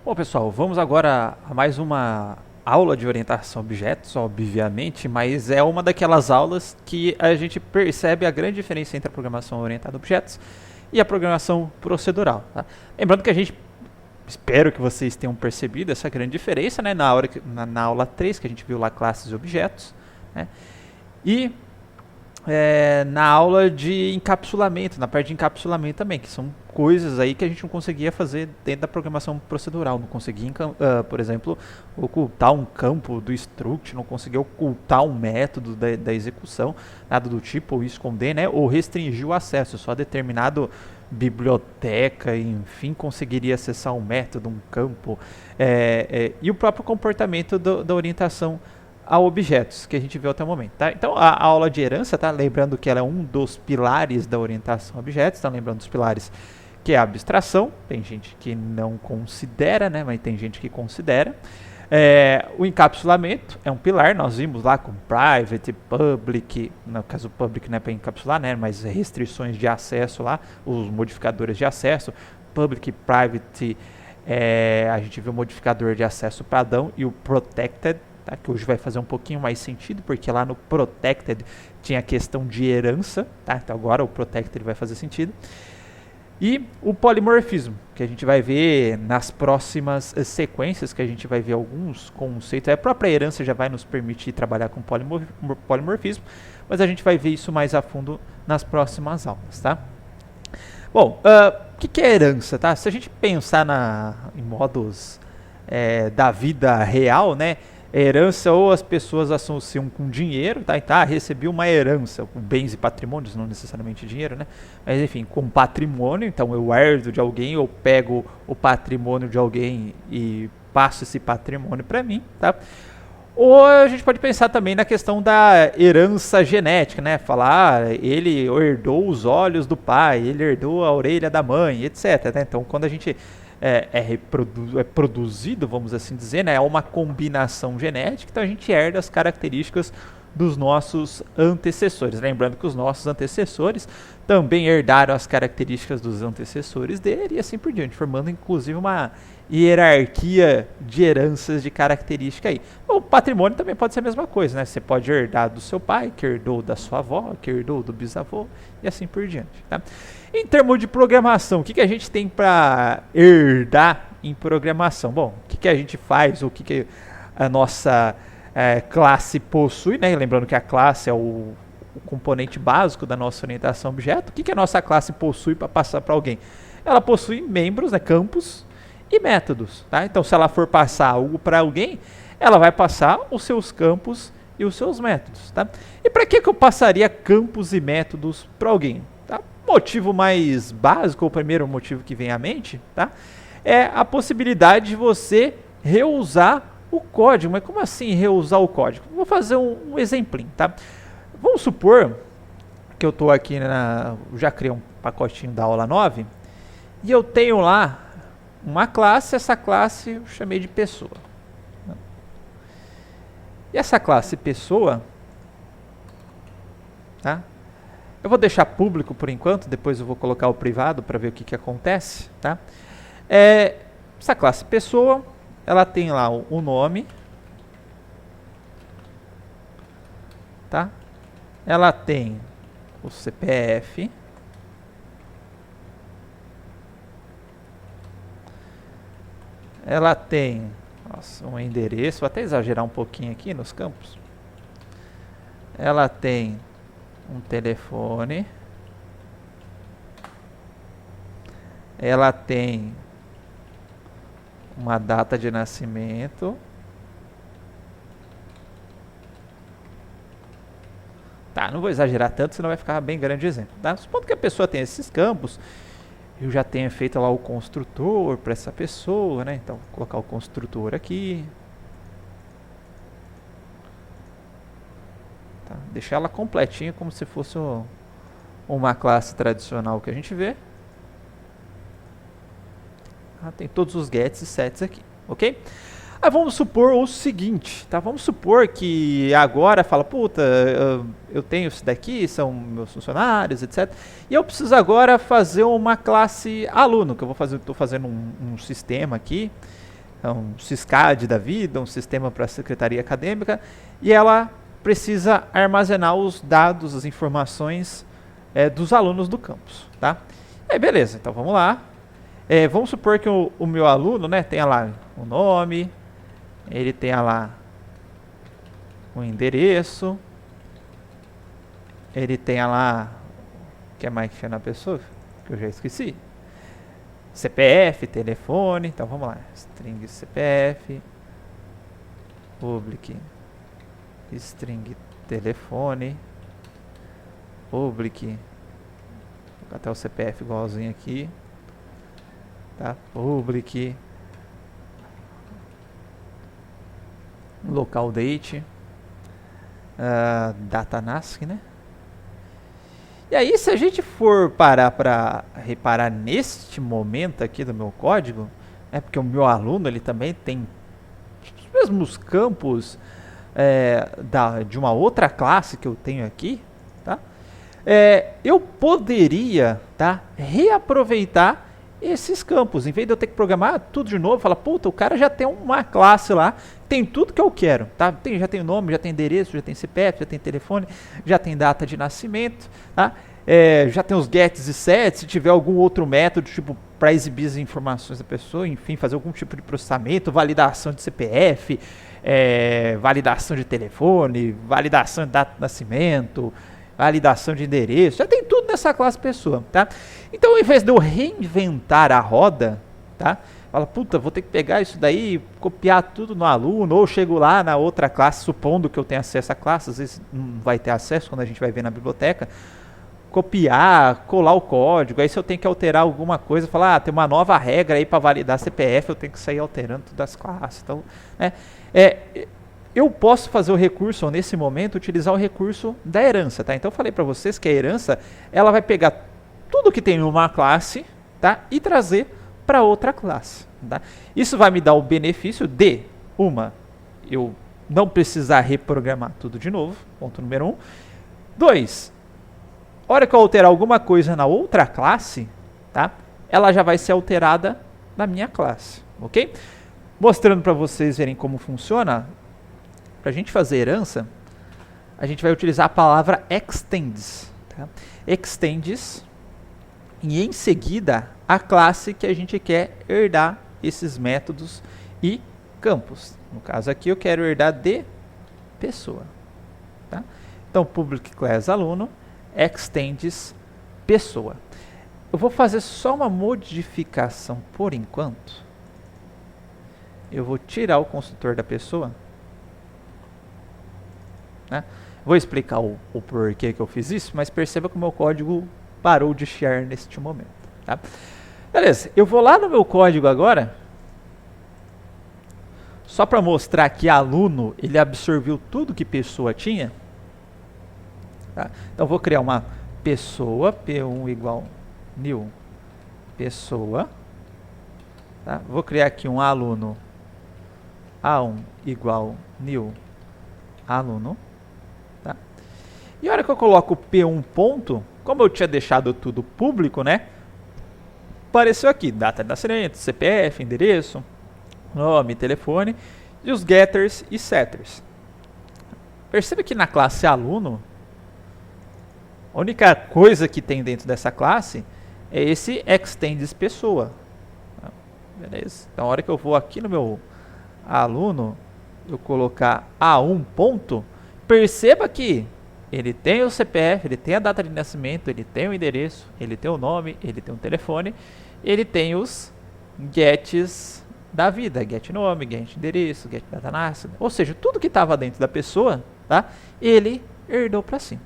Bom, pessoal, vamos agora a mais uma aula de orientação a objetos, obviamente, mas é uma daquelas aulas que a gente percebe a grande diferença entre a programação orientada a objetos e a programação procedural. Tá? Lembrando que a gente, espero que vocês tenham percebido essa grande diferença, né, na aula 3, que a gente viu lá classes e objetos, né, e na aula de encapsulamento, na parte de encapsulamento também, que são coisas aí que a gente não conseguia fazer dentro da programação procedural. Não conseguia, por exemplo, ocultar um campo do struct, não conseguia ocultar um método da execução, nada do tipo, ou esconder, né, ou restringir o acesso. Só determinado biblioteca, enfim, conseguiria acessar um método, um campo, e o próprio comportamento da orientação a objetos, que a gente viu até o momento. Tá? Então, a aula de herança, tá? Lembrando que ela é um dos pilares da orientação a objetos, tá? Lembrando dos pilares que é a abstração, tem gente que não considera, né? Mas tem gente que considera. O encapsulamento é um pilar, nós vimos lá com private, public, no caso public não é para encapsular, né? Mas restrições de acesso lá, os modificadores de acesso, public, private, a gente viu o modificador de acesso padrão e o protected, tá? Que hoje vai fazer um pouquinho mais sentido, porque lá no Protected tinha a questão de herança, tá? Então agora o Protected vai fazer sentido. E o polimorfismo, que a gente vai ver nas próximas sequências, que a gente vai ver alguns conceitos. A própria herança já vai nos permitir trabalhar com polimorfismo, mas a gente vai ver isso mais a fundo nas próximas aulas, tá? Bom, o que é herança, tá? Se a gente pensar em modos da vida real, né? Herança ou as pessoas associam com dinheiro, tá? Então, recebi uma herança, com bens e patrimônios, não necessariamente dinheiro, né? Mas enfim, com patrimônio, então eu herdo de alguém, eu pego o patrimônio de alguém e passo esse patrimônio para mim, tá? Ou a gente pode pensar também na questão da herança genética, né? Falar, ele herdou os olhos do pai, ele herdou a orelha da mãe, etc. Né? Então, quando a gente é produzido, vamos assim dizer, né? É uma combinação genética, então a gente herda as características dos nossos antecessores. Lembrando que os nossos antecessores também herdaram as características dos antecessores dele e assim por diante, formando inclusive uma hierarquia de heranças de característica aí. O patrimônio também pode ser a mesma coisa, né? Você pode herdar do seu pai, que herdou da sua avó, que herdou do bisavô e assim por diante, tá? Em termos de programação, o que a gente tem para herdar em programação? Bom, o que a gente faz, o que a nossa classe possui, né? Lembrando que a classe é o componente básico da nossa orientação a objeto. O que a nossa classe possui para passar para alguém? Ela possui membros, né, campos e métodos. Tá? Então, se ela for passar algo para alguém, ela vai passar os seus campos e os seus métodos. Tá? E para que eu passaria campos e métodos para alguém? Tá? Motivo mais básico, o primeiro motivo que vem à mente, tá? É a possibilidade de você reusar o código. Mas como assim reusar o código? Vou fazer um exemplinho. Tá? Vamos supor que eu estou aqui já criei um pacotinho da aula 9 e eu tenho lá uma classe, essa classe eu chamei de pessoa. E essa classe pessoa, tá? Eu vou deixar público por enquanto, depois eu vou colocar o privado para ver o que acontece, tá? Essa classe pessoa, ela tem lá o nome, tá? Ela tem o CPF, ela tem um endereço, vou até exagerar um pouquinho aqui nos campos. Ela tem um telefone, ela tem uma data de nascimento, tá, não vou exagerar tanto, senão vai ficar bem grande o exemplo, tá? Supondo que a pessoa tem esses campos, eu já tenha feito lá o construtor para essa pessoa, né? Então, vou colocar o construtor aqui. Tá? Deixar ela completinha, como se fosse uma classe tradicional que a gente vê. Tem todos os gets e sets aqui, ok? Aí vamos supor o seguinte, tá? Vamos supor que agora fala, puta, eu tenho isso daqui, são meus funcionários, etc. E eu preciso agora fazer uma classe aluno, que eu vou fazer, estou fazendo um sistema aqui um SysCAD da vida, um sistema para a secretaria acadêmica, e ela precisa armazenar os dados, as informações dos alunos do campus, tá? Aí beleza, então vamos lá. Vamos supor que o meu aluno, né, tenha lá o nome, ele tenha lá o endereço, ele tenha lá, o que mais que tinha na pessoa? Que eu já esqueci. CPF, telefone, então vamos lá. String CPF, public, string telefone, public, vou até o CPF igualzinho aqui, tá? Public, local date, data NASC, né? E aí, se a gente for parar para reparar neste momento aqui do meu código, porque o meu aluno ele também tem os mesmos campos de uma outra classe que eu tenho aqui, tá? Eu poderia, tá, reaproveitar esses campos, em vez de eu ter que programar tudo de novo, falar, puta, o cara já tem uma classe lá, tem tudo que eu quero, tá? Já tem o nome, já tem endereço, já tem CPF, já tem telefone, já tem data de nascimento, tá? Já tem os gets e sets, se tiver algum outro método, tipo, para exibir as informações da pessoa, enfim, fazer algum tipo de processamento, validação de CPF, validação de telefone, validação de data de nascimento, validação de endereço, já tem tudo nessa classe pessoa, tá? Então, ao invés de eu reinventar a roda, tá? Fala, puta, vou ter que pegar isso daí, copiar tudo no aluno, ou chego lá na outra classe, supondo que eu tenha acesso à classe, às vezes não vai ter acesso quando a gente vai ver na biblioteca, copiar, colar o código, aí se eu tenho que alterar alguma coisa, falar, tem uma nova regra aí para validar CPF, eu tenho que sair alterando todas as classes, então, né? Eu posso fazer o recurso, ou nesse momento, utilizar o recurso da herança, tá? Então eu falei para vocês que a herança, ela vai pegar tudo que tem em uma classe, tá? E trazer para outra classe, tá? Isso vai me dar o benefício de, eu não precisar reprogramar tudo de novo, ponto número 1. 2, hora que eu alterar alguma coisa na outra classe, tá? Ela já vai ser alterada na minha classe, ok? Mostrando para vocês verem como funciona, para a gente fazer herança, a gente vai utilizar a palavra extends, tá? Extends, e em seguida a classe que a gente quer herdar esses métodos e campos. No caso aqui eu quero herdar de pessoa, tá? Então public class aluno, extends pessoa. Eu vou fazer só uma modificação por enquanto. Eu vou tirar o construtor da pessoa, né? Vou explicar o porquê que eu fiz isso, mas perceba que o meu código parou de chiar neste momento, tá? Beleza, eu vou lá no meu código agora, só para mostrar que aluno, ele absorveu tudo que pessoa tinha, tá? Então vou criar uma pessoa, P1 igual new pessoa, tá? Vou criar aqui um aluno, A1 igual new aluno, tá? E a hora que eu coloco P1 ponto, como eu tinha deixado tudo público, né? Apareceu aqui, data de nascimento, CPF, endereço, nome, telefone, e os getters e setters. Perceba que na classe aluno, a única coisa que tem dentro dessa classe é esse extends pessoa. Tá? Beleza? Então, a hora que eu vou aqui no meu aluno, eu colocar A1 ponto, perceba que ele tem o CPF, ele tem a data de nascimento, ele tem o endereço, ele tem o nome, ele tem o telefone, ele tem os gets da vida, get nome, get endereço, get data nascimento, ou seja, tudo que estava dentro da pessoa, tá? Ele herdou para si.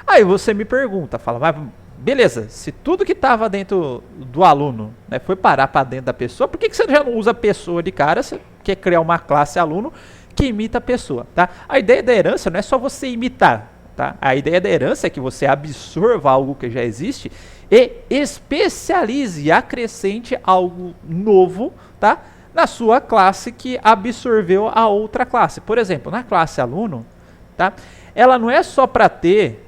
Aí você me pergunta, fala, mas beleza, se tudo que estava dentro do aluno, né, foi parar para dentro da pessoa, por que você já não usa a pessoa de cara, você quer criar uma classe aluno que imita a pessoa, tá? A ideia da herança não é só você imitar, tá? A ideia da herança é que você absorva algo que já existe e especialize, acrescente algo novo, tá? Na sua classe que absorveu a outra classe. Por exemplo, na classe aluno, tá? Ela não é só para ter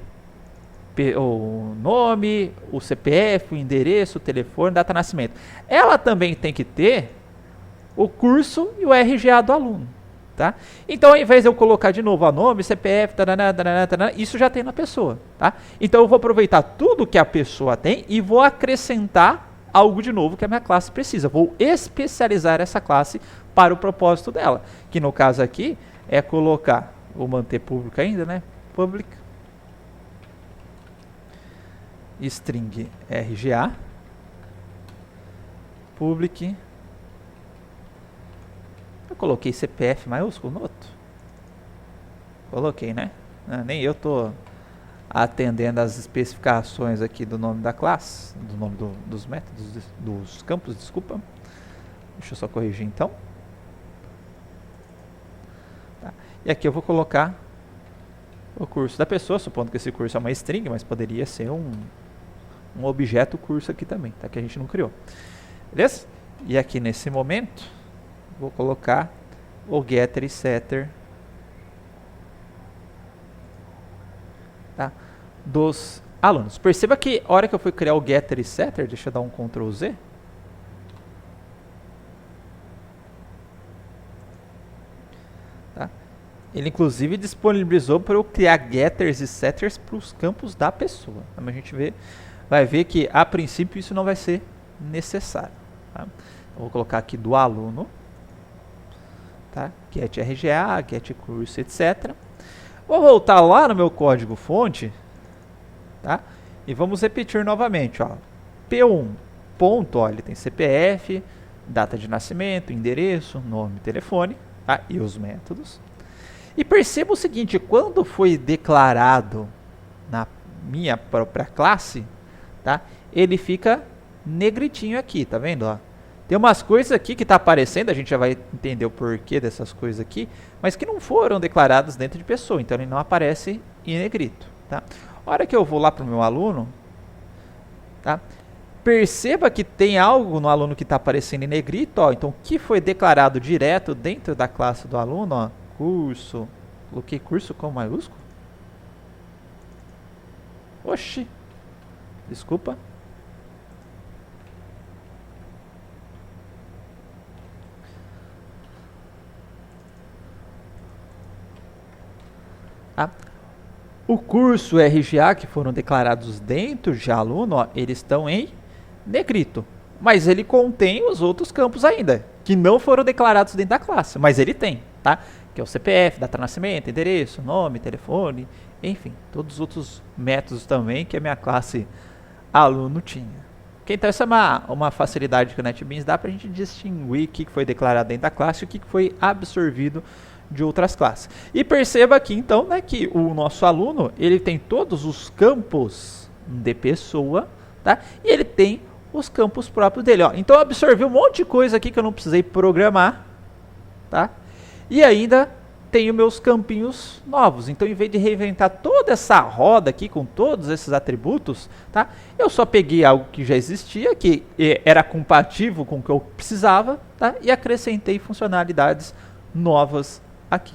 o nome, o CPF, o endereço, o telefone, data de nascimento. Ela também tem que ter o curso e o RGA do aluno. Tá? Então, ao invés de eu colocar de novo o nome, CPF, tarana, tarana, tarana, isso já tem na pessoa. Tá? Então, eu vou aproveitar tudo que a pessoa tem e vou acrescentar algo de novo que a minha classe precisa. Vou especializar essa classe para o propósito dela. Que no caso aqui é colocar, vou manter público ainda, né? Public string RGA public. Eu coloquei CPF maiúsculo no outro. Coloquei, né? Nem eu tô atendendo as especificações aqui do nome da classe, do nome dos métodos, dos campos, desculpa. Deixa eu só corrigir então. Tá. E aqui eu vou colocar o curso da pessoa, supondo que esse curso é uma string, mas poderia ser um objeto curso aqui também, tá? Que a gente não criou. Beleza? E aqui nesse momento, vou colocar o getter e setter, tá? Dos alunos. Perceba que a hora que eu fui criar o getter e setter, deixa eu dar um Ctrl Z. Tá? Ele inclusive disponibilizou para eu criar getters e setters para os campos da pessoa. Então a gente vai ver que a princípio isso não vai ser necessário. Tá? Eu vou colocar aqui do aluno, tá? Get RGA, get curso, etc. Vou voltar lá no meu código fonte, tá? E vamos repetir novamente, ó. P1 ponto, ó, ele tem CPF, data de nascimento, endereço, nome, telefone, tá? E os métodos. E perceba o seguinte, quando foi declarado na minha própria classe, tá? Ele fica negritinho aqui, tá vendo, ó? Tem umas coisas aqui que está aparecendo, a gente já vai entender o porquê dessas coisas aqui, mas que não foram declaradas dentro de pessoa, então ele não aparece em negrito. Tá? A hora que eu vou lá para o meu aluno, tá? Perceba que tem algo no aluno que está aparecendo em negrito, ó, então o que foi declarado direto dentro da classe do aluno, ó, curso, coloquei curso com maiúsculo? Oxi, desculpa. Ah, o curso RGA que foram declarados dentro de aluno, ó, eles estão em negrito. Mas ele contém os outros campos ainda, que não foram declarados dentro da classe, mas ele tem, tá? Que é o CPF, data de nascimento, endereço, nome, telefone, enfim, todos os outros métodos também que a minha classe aluno tinha. Então essa é uma facilidade que o NetBeans dá para a gente distinguir o que foi declarado dentro da classe e o que foi absorvido de outras classes. E perceba aqui então, né, que o nosso aluno ele tem todos os campos de pessoa, tá? E ele tem os campos próprios dele, ó. Então eu absorvi um monte de coisa aqui que eu não precisei programar, tá? E ainda tenho meus campinhos novos. Então, em vez de reinventar toda essa roda aqui com todos esses atributos, tá? Eu só peguei algo que já existia, que era compatível com o que eu precisava, tá? E acrescentei funcionalidades novas aqui.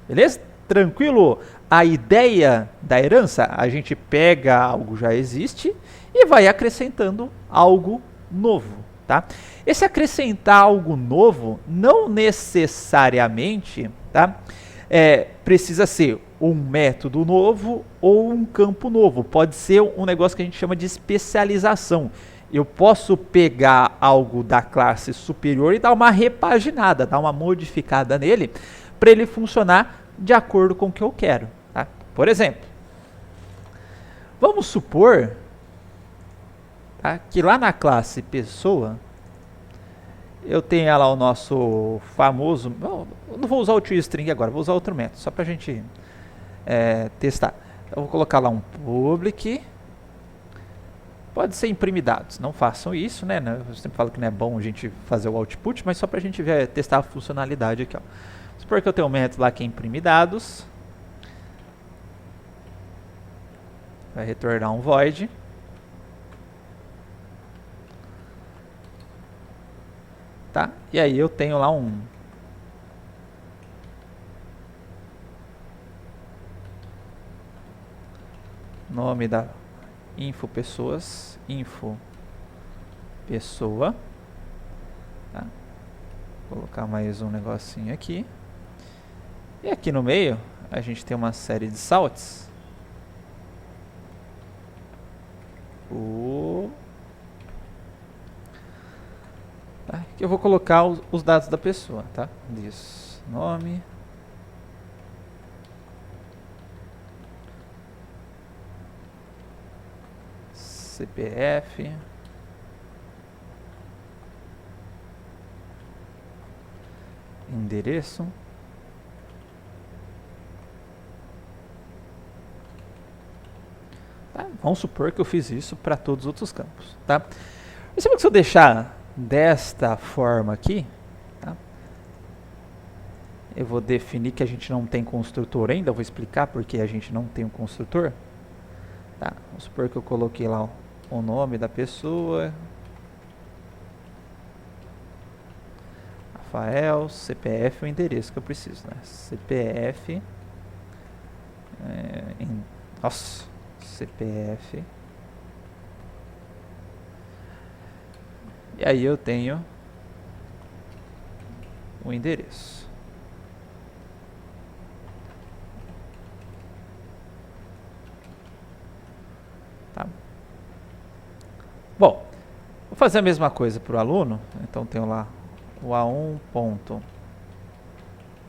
Beleza? Tranquilo? A ideia da herança, a gente pega algo que já existe e vai acrescentando algo novo, tá? Esse acrescentar algo novo não necessariamente, tá? Precisa ser um método novo ou um campo novo. Pode ser um negócio que a gente chama de especialização. Eu posso pegar algo da classe superior e dar uma repaginada, dar uma modificada nele, para ele funcionar de acordo com o que eu quero. Tá? Por exemplo, vamos supor, tá, que lá na classe pessoa, eu tenho lá o nosso famoso... eu não vou usar o toString agora, vou usar outro método, só para a gente testar. Eu vou colocar lá um public... Pode ser imprime dados, não façam isso, né? Eu sempre falo que não é bom a gente fazer o output, mas só para a gente testar a funcionalidade aqui, ó. Supor que eu tenho um método lá que é imprime dados. Vai retornar um void. Tá? E aí eu tenho lá um nome da info pessoas, info pessoa, tá? Vou colocar mais um negocinho aqui. E aqui no meio, a gente tem uma série de salts. Tá? Que eu vou colocar os dados da pessoa, tá? Isso, nome. CPF. Endereço. Tá? Vamos supor que eu fiz isso para todos os outros campos, tá? E se eu deixar desta forma aqui, tá? Eu vou definir que a gente não tem construtor ainda, eu vou explicar porque a gente não tem um construtor. Tá? Vamos supor que eu coloquei lá o nome da pessoa, Rafael, CPF, o endereço que eu preciso, né? CPF, nossa, CPF, e aí eu tenho o endereço. Tá? Bom, vou fazer a mesma coisa para o aluno, então tenho lá o A1 ponto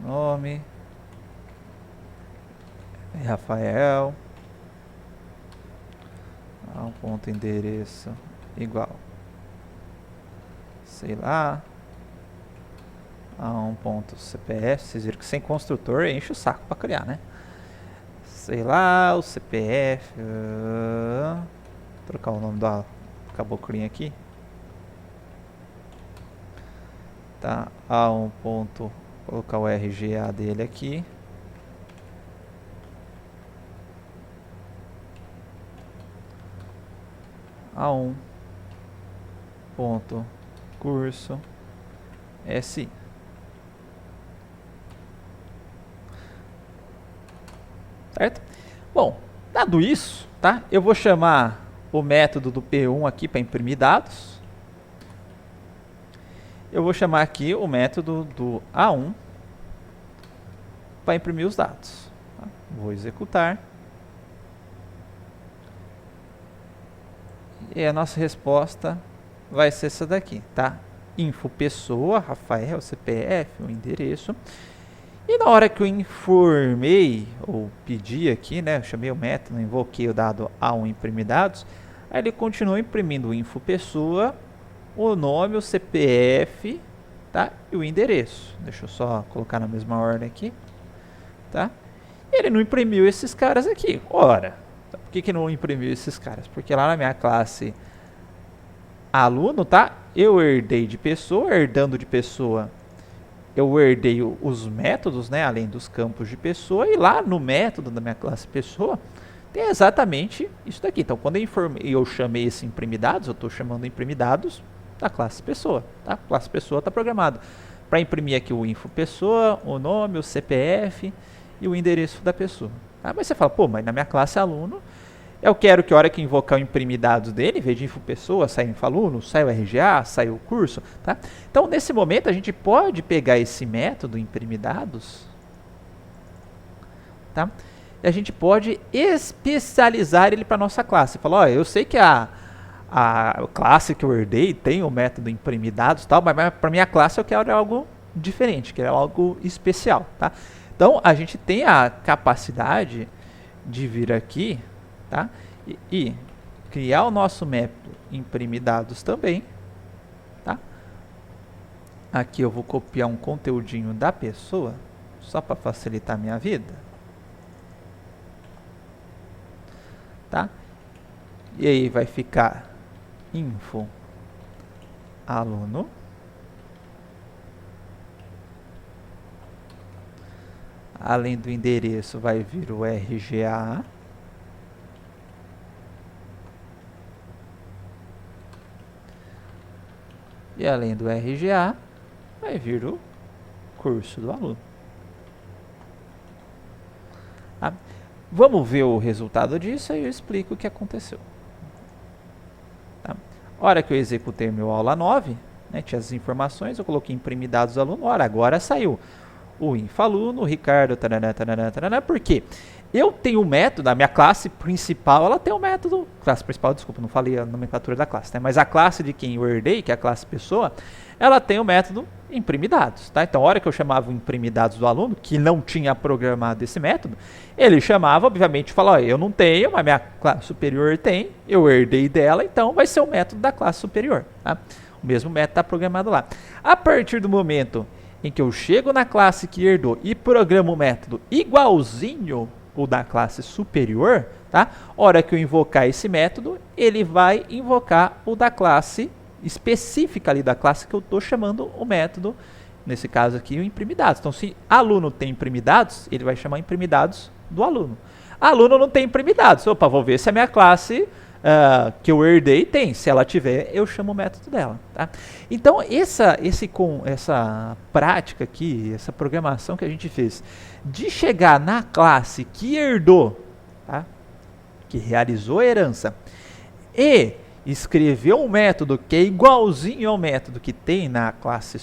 nome Rafael, A1 ponto endereço igual, sei lá, A1 ponto CPF, vocês viram que sem construtor enche o saco para criar, né? Sei lá, o CPF, trocar o nome da caboclinha aqui. Tá, A1 ponto, colocar o RGA dele aqui. A1 ponto curso SI. Certo? Bom, dado isso, tá? Eu vou chamar o método do P1 aqui para imprimir dados. Eu vou chamar aqui o método do A1 para imprimir os dados. Tá? Vou executar. E a nossa resposta vai ser essa daqui, tá? Info pessoa, Rafael, CPF, o endereço. E na hora que eu informei, ou pedi aqui, né? Eu chamei o método, invoquei o dado A1 imprimir dados. Aí ele continua imprimindo o info pessoa, o nome, o CPF, tá? E o endereço. Deixa eu só colocar na mesma ordem aqui, tá? Ele não imprimiu esses caras aqui. Ora, por que não imprimiu esses caras? Porque lá na minha classe aluno, tá? Eu herdei de pessoa, herdando de pessoa, eu herdei os métodos, né? Além dos campos de pessoa, e lá no método da minha classe pessoa tem exatamente isso daqui. Então, quando eu chamei esse imprimir dados, eu estou chamando imprimir dados da classe pessoa, tá? A classe pessoa está programado para imprimir aqui o info pessoa, o nome, o CPF e o endereço da pessoa. Ah, mas você fala, pô, mas na minha classe aluno, eu quero que a hora que invocar o imprimir dados dele, em vez de info pessoa, saia info aluno, saia o RGA, saia o curso, tá? Então, nesse momento, a gente pode pegar esse método imprimir dados, tá? E a gente pode especializar ele para nossa classe. Falar, ó, eu sei que a classe que eu herdei tem o método imprimir dados, tal, mas para minha classe eu quero algo diferente, quero algo especial, tá? Então a gente tem a capacidade de vir aqui, tá? E criar o nosso método imprimir dados também, tá? Aqui eu vou copiar um conteúdinho da pessoa só para facilitar a minha vida. Tá? E aí vai ficar info aluno, além do endereço vai vir o RGA, e além do RGA vai vir o curso do aluno. Tá? Vamos ver o resultado disso e eu explico o que aconteceu. Tá? A hora que eu executei meu aula 9, né? Tinha as informações, eu coloquei imprimir dados do aluno, ora, agora saiu o infaluno, o Ricardo, taranã, taranã, taranã, por quê? Eu tenho um método, a minha classe principal, ela tem um método, classe principal, desculpa, não falei a nomenclatura da classe, né? Mas a classe de quem eu herdei, que é a classe pessoa, ela tem o método imprimir dados, tá? Então, a hora que eu chamava o imprimir dados do aluno, que não tinha programado esse método, ele chamava, obviamente, falava, ó, eu não tenho, mas minha classe superior tem, eu herdei dela, então vai ser o método da classe superior, tá? O mesmo método está programado lá. A partir do momento em que eu chego na classe que herdou e programo o método igualzinho o da classe superior, tá? Hora que eu invocar esse método, ele vai invocar o da classe específica ali, da classe que eu estou chamando o método, nesse caso aqui, o imprimir dados. Então, se aluno tem imprimir dados, ele vai chamar imprimir dados do aluno. Aluno não tem imprimir dados. Opa, vou ver se a minha classe que eu herdei tem. Se ela tiver, eu chamo o método dela. Tá? Então, essa prática aqui, essa programação que a gente fez, de chegar na classe que herdou, tá? Que realizou a herança, e escrever um método que é igualzinho ao método que tem na classe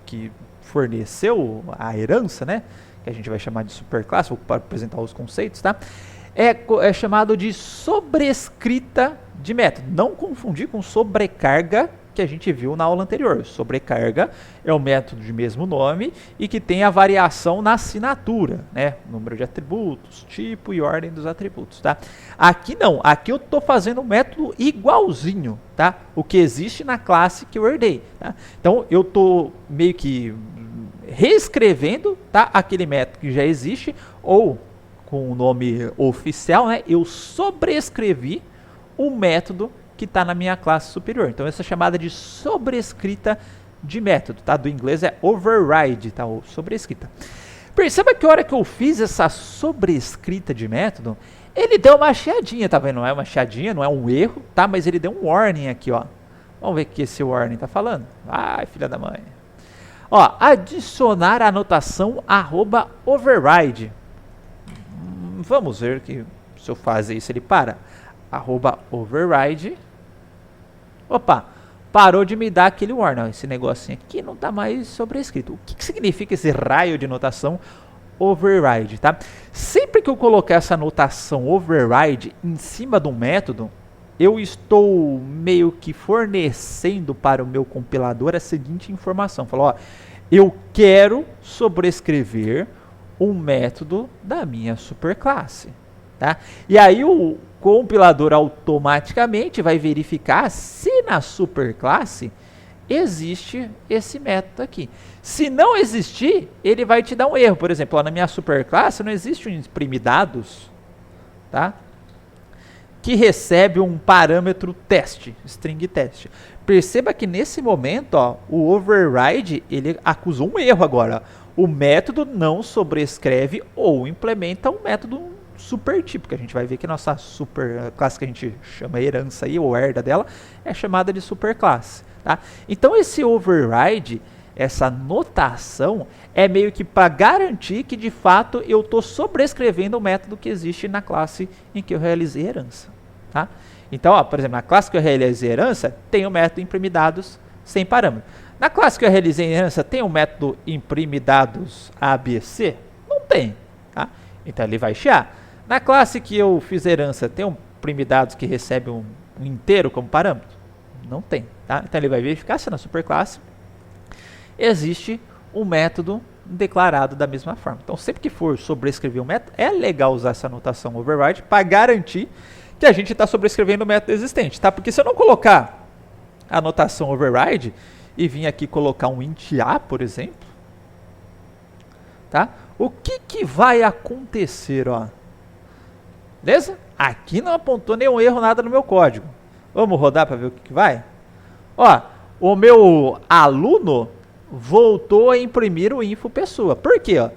que forneceu a herança, né? Que a gente vai chamar de superclasse, para apresentar os conceitos, tá? É chamado de sobrescrita de método. Não confundir com sobrecarga, que a gente viu na aula anterior. Sobrecarga é o método de mesmo nome e que tem a variação na assinatura, né? Número de atributos, tipo e ordem dos atributos, tá? Aqui não, aqui eu estou fazendo um método igualzinho, tá? O que existe na classe que eu herdei, tá? Então eu estou meio que reescrevendo, tá? Aquele método que já existe, ou com o nome oficial, né? Eu sobrescrevi o método que está na minha classe superior. Então, essa é chamada de sobrescrita de método, tá? Do inglês é override, tá? Ou sobrescrita. Perceba que a hora que eu fiz essa sobrescrita de método, ele deu uma chiadinha, tá vendo? Não é uma chiadinha, não é um erro, tá? Mas ele deu um warning aqui, ó. Vamos ver o que esse warning tá falando. Ai, filha da mãe. Ó, adicionar a anotação @override. Vamos ver que se eu fazer isso ele para. @override. Opa, parou de me dar aquele warning. Esse negocinho aqui não está mais sobrescrito. O que significa esse raio de notação override, tá? Sempre que eu colocar essa notação override em cima de um método, eu estou meio que fornecendo para o meu compilador a seguinte informação. Falou, ó, eu quero sobrescrever um método da minha superclasse, tá? E aí o compilador automaticamente vai verificar se na superclasse existe esse método aqui. Se não existir, ele vai te dar um erro. Por exemplo, ó, na minha superclasse não existe um imprimir dados, tá? Que recebe um parâmetro teste, string teste. Perceba que nesse momento, ó, o override ele acusou um erro agora. O método não sobrescreve ou implementa um método supertipo, que a gente vai ver que nossa superclasse, que a gente chama herança aí, ou herda dela, é chamada de superclasse, tá? Então esse override, essa notação, é meio que para garantir que de fato eu estou sobrescrevendo o método que existe na classe em que eu realizei herança, tá? Então, ó, por exemplo, na classe que eu realizei herança, tem o método imprimir dados sem parâmetro. Na classe que eu realizei herança, tem o método imprimir dados ABC? Não tem, tá? Então ele vai chiar. Na classe que eu fiz herança, tem um imprimir dados que recebe um inteiro como parâmetro? Não tem, tá? Então ele vai verificar se na superclasse existe um método declarado da mesma forma. Então sempre que for sobrescrever um método, é legal usar essa notação override para garantir que a gente está sobrescrevendo o método existente, tá? Porque se eu não colocar a notação override e vir aqui colocar um int a, por exemplo, tá? O que vai acontecer, ó? Beleza? Aqui não apontou nenhum erro, nada no meu código. Vamos rodar para ver o que vai? Ó, o meu aluno voltou a imprimir o info pessoa. Por quê? Ó?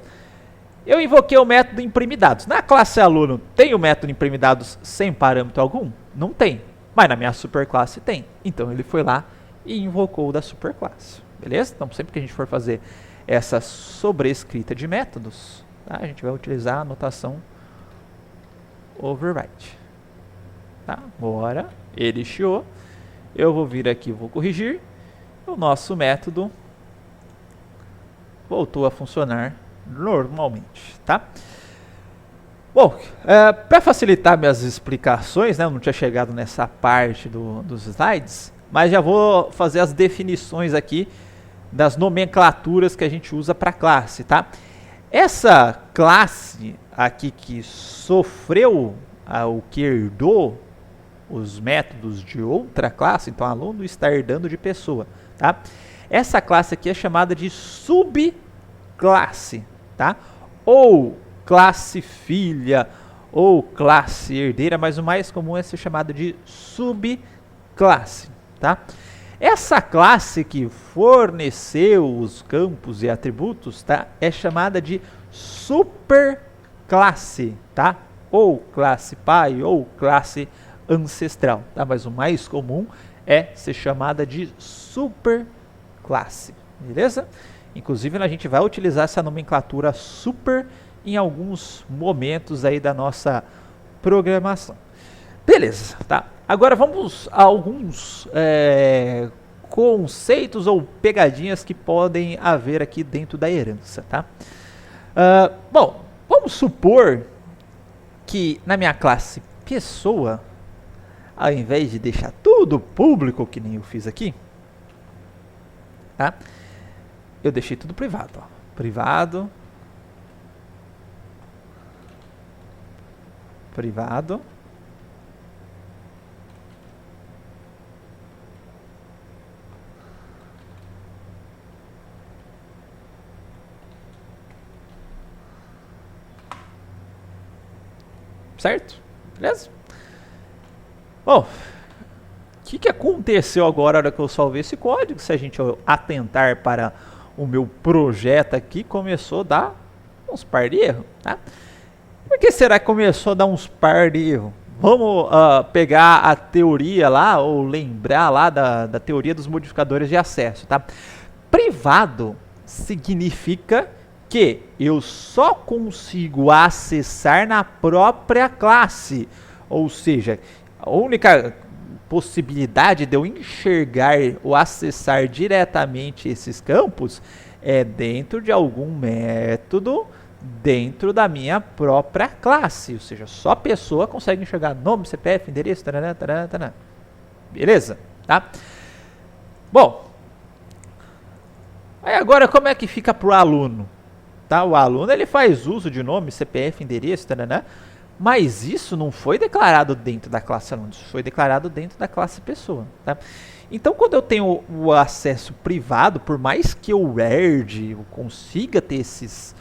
Eu invoquei o método imprimir dados. Na classe aluno, tem o método imprimir dados sem parâmetro algum? Não tem. Mas na minha superclasse tem. Então ele foi lá e invocou o da superclasse. Beleza? Então sempre que a gente for fazer essa sobrescrita de métodos, tá? A gente vai utilizar a notação override. Tá? Agora ele chiou. Eu vou vir aqui, vou corrigir. o nosso método voltou a funcionar normalmente, tá? Bom, para facilitar minhas explicações, né, eu não tinha chegado nessa parte dos slides, mas já vou fazer as definições aqui das nomenclaturas que a gente usa para classe, tá? Essa classe aqui que sofreu, o que herdou os métodos de outra classe, então aluno está herdando de pessoa, tá? Essa classe aqui é chamada de subclasse, tá? Ou classe filha, ou classe herdeira, mas o mais comum é ser chamado de subclasse, tá? Essa classe que forneceu os campos e atributos, tá, é chamada de superclasse, tá? Ou classe pai, ou classe ancestral, tá? Mas o mais comum é ser chamada de superclasse, beleza? Inclusive a gente vai utilizar essa nomenclatura super em alguns momentos aí da nossa programação. Beleza, tá? Agora vamos a alguns conceitos ou pegadinhas que podem haver aqui dentro da herança, tá? Bom, vamos supor que na minha classe pessoa, ao invés de deixar tudo público, que nem eu fiz aqui, tá? Eu deixei tudo privado, ó. Privado. Privado. Certo? Beleza? Bom, o que aconteceu agora na hora que eu salvei esse código? Se a gente atentar para o meu projeto aqui, começou a dar uns par de erros, tá? Por que será que começou a dar uns par de erros? Vamos pegar a teoria lá, ou lembrar lá da teoria dos modificadores de acesso, tá? Privado significa que eu só consigo acessar na própria classe. Ou seja, a única possibilidade de eu enxergar ou acessar diretamente esses campos é dentro de algum método dentro da minha própria classe. Ou seja, só a pessoa consegue enxergar nome, CPF, endereço, taranã, taranã, taranã. Beleza? Tá? Bom, aí agora como é que fica para o aluno? Tá? O aluno ele faz uso de nome, CPF, endereço, taranã, mas isso não foi declarado dentro da classe aluno, isso foi declarado dentro da classe pessoa. Tá? Então, quando eu tenho o acesso privado, por mais que eu herde, eu consiga ter esses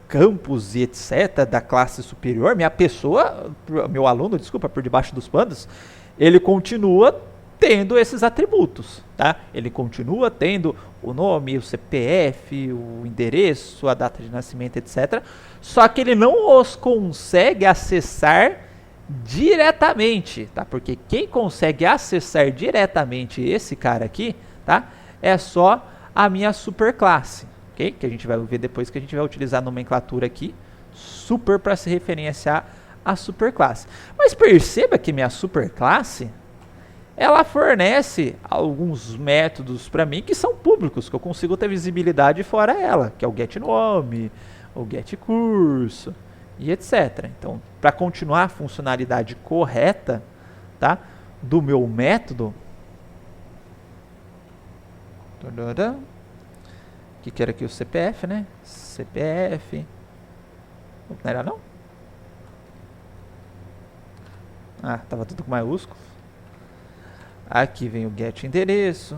campos e etc. da classe superior, minha pessoa, meu aluno, desculpa, por debaixo dos panos, ele continua tendo esses atributos, tá? Ele continua tendo o nome, o CPF, o endereço, a data de nascimento, etc. Só que ele não os consegue acessar diretamente, tá? Porque quem consegue acessar diretamente esse cara aqui, tá? É só a minha superclasse, ok? Que a gente vai ver depois, que a gente vai utilizar a nomenclatura aqui, super, para se referenciar à superclasse. Mas perceba que minha superclasse, ela fornece alguns métodos para mim que são públicos, que eu consigo ter visibilidade fora ela, que é o getNome, o getCurso e etc. Então, para continuar a funcionalidade correta, tá, do meu método, que era aqui o CPF, né? CPF, não era não? Ah, tava tudo com maiúsculo. Aqui vem o get endereço.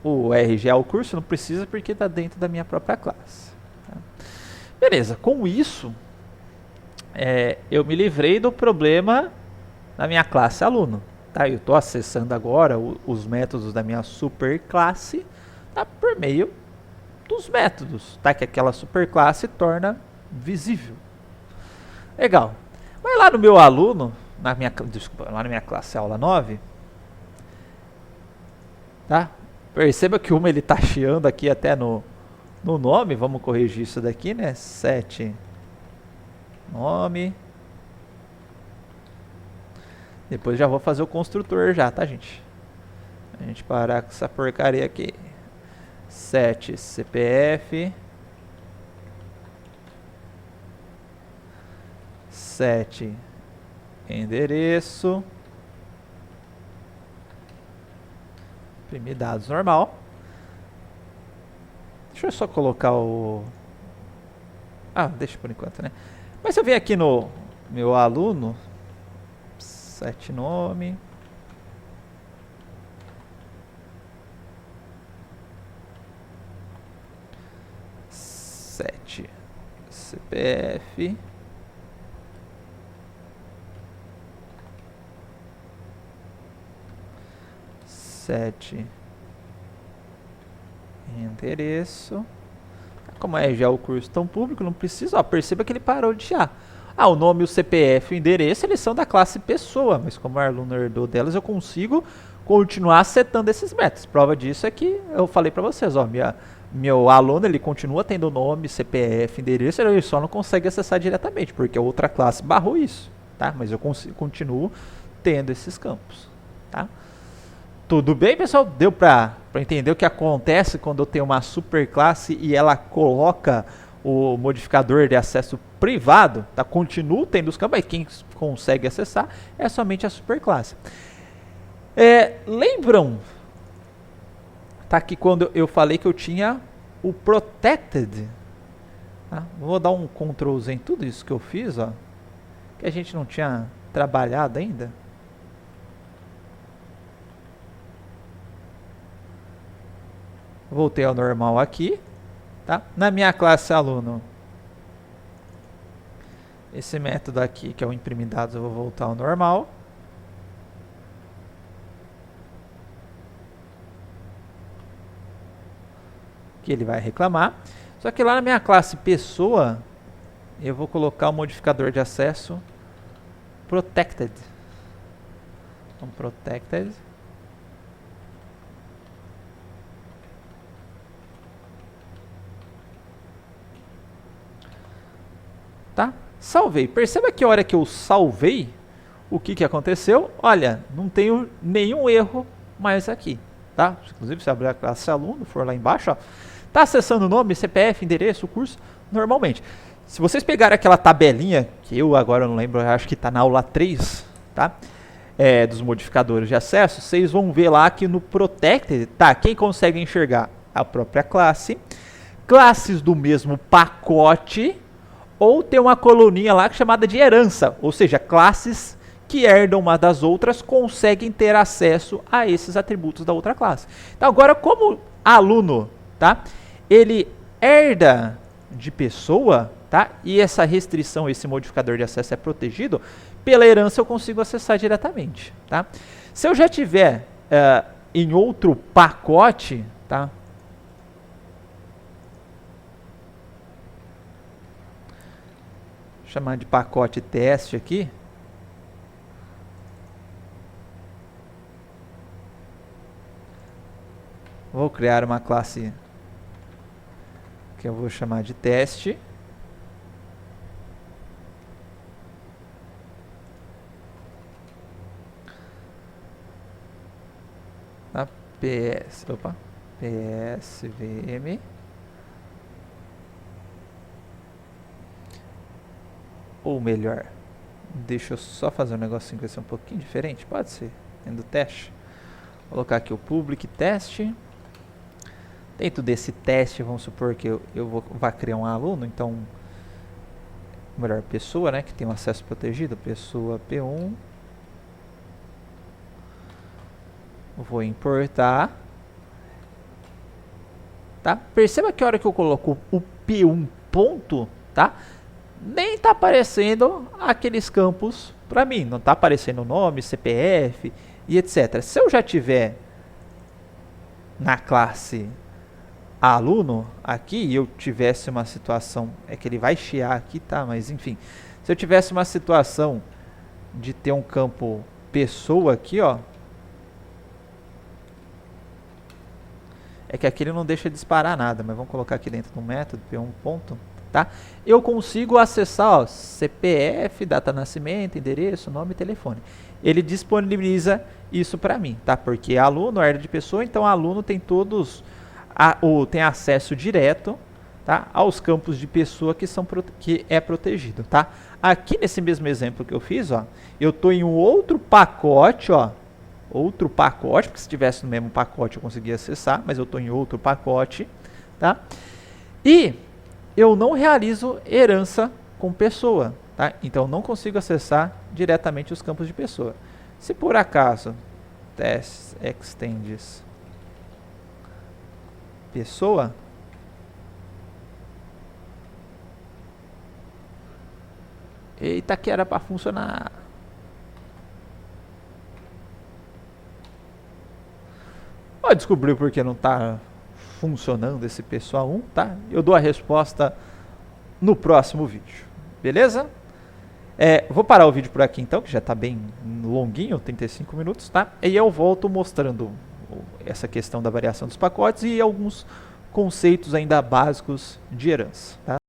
O RG é o curso, não precisa porque está dentro da minha própria classe. Tá? Beleza, com isso, eu me livrei do problema da minha classe aluno. Tá? Eu estou acessando agora os métodos da minha superclasse, tá? Por meio dos métodos, tá? Que aquela superclasse torna visível. Legal. Mas lá no meu aluno, lá na minha classe aula 9, tá? Perceba que uma ele está chiando aqui até no nome. Vamos corrigir isso daqui, né? 7 nome. Depois já vou fazer o construtor já, tá, gente? A gente parar com essa porcaria aqui. 7 CPF. 7 endereço. Imprimir dados normal. Deixa eu só colocar o... Ah, deixa por enquanto, né? Mas se eu vier aqui no meu aluno, 7 nome. CPF. Endereço. Como é já o curso tão público, não precisa. Ó, perceba que ele parou de chiar. Ah, o nome, o CPF e o endereço, eles são da classe pessoa, mas como o aluno herdou delas, eu consigo continuar setando esses métodos. Prova disso é que eu falei para vocês, ó, meu aluno, ele continua tendo nome, CPF, endereço, ele só não consegue acessar diretamente, porque a outra classe barrou isso, tá? Mas eu continuo tendo esses campos, tá? Tudo bem, pessoal? Deu para entender o que acontece quando eu tenho uma superclasse e ela coloca o modificador de acesso privado, tá? Continuo tendo os campos, aí quem consegue acessar é somente a superclasse. Lembram, tá, que quando eu falei que eu tinha o protected, tá? Vou dar um Ctrl Z em tudo isso que eu fiz, ó, que a gente não tinha trabalhado ainda. Voltei ao normal aqui, tá? Na minha classe aluno, esse método aqui, que é o imprimir dados, eu vou voltar ao normal. Que ele vai reclamar. Só que lá na minha classe pessoa, eu vou colocar o modificador de acesso protected. Então, protected. Tá? Salvei. Perceba que a hora que eu salvei, o que aconteceu? Olha, não tenho nenhum erro mais aqui, tá? Inclusive, se abrir a classe aluno, for lá embaixo, ó, tá acessando o nome, CPF, endereço, curso, normalmente. Se vocês pegarem aquela tabelinha, que eu agora não lembro, eu acho que está na aula 3, tá? Dos modificadores de acesso, vocês vão ver lá que no Protected, tá? Quem consegue enxergar? A própria classe, classes do mesmo pacote, ou tem uma coluninha lá chamada de herança, ou seja, classes que herdam uma das outras conseguem ter acesso a esses atributos da outra classe. Então agora, como aluno, tá? Ele herda de pessoa, tá? E essa restrição, esse modificador de acesso é protegido, pela herança eu consigo acessar diretamente, tá? Se eu já tiver em outro pacote, tá? Vou chamar de pacote teste aqui. Vou criar uma classe que eu vou chamar de teste. Tá? PSVM. Ou melhor, deixa eu só fazer um negocinho que vai ser um pouquinho diferente. Pode ser, dentro do teste. Vou colocar aqui o public teste. Dentro desse teste, vamos supor que eu vou criar um aluno, então, melhor, pessoa, né, que tem um acesso protegido, pessoa P1. Vou importar. Tá? Perceba que a hora que eu coloco o P1 ponto, tá? Nem está aparecendo aqueles campos para mim. Não está aparecendo o nome, CPF e etc. Se eu já tiver na classe aluno aqui e eu tivesse uma situação, é que ele vai chiar aqui, tá? Mas enfim, se eu tivesse uma situação de ter um campo pessoa aqui, ó, é que aqui ele não deixa disparar nada, mas vamos colocar aqui dentro do método P1 ponto. tá? Eu consigo acessar, ó, CPF, data de nascimento, endereço, nome e telefone. Ele disponibiliza isso para mim, tá? Porque aluno, herda de pessoa, então aluno tem todos, tem acesso direto, tá? Aos campos de pessoa que é protegido, tá? Aqui nesse mesmo exemplo que eu fiz, ó, eu estou em um outro pacote, ó, outro pacote, porque se estivesse no mesmo pacote eu conseguia acessar, mas eu estou em outro pacote, tá? E eu não realizo herança com pessoa, tá? Então eu não consigo acessar diretamente os campos de pessoa. Se por acaso test extends pessoa, eita, que era para funcionar. Ó, descobriu porque não está funcionando esse pessoal 1, tá? Eu dou a resposta no próximo vídeo, beleza? Vou parar o vídeo por aqui então, que já está bem longuinho, 35 minutos, tá? E eu volto mostrando essa questão da variação dos pacotes e alguns conceitos ainda básicos de herança, tá?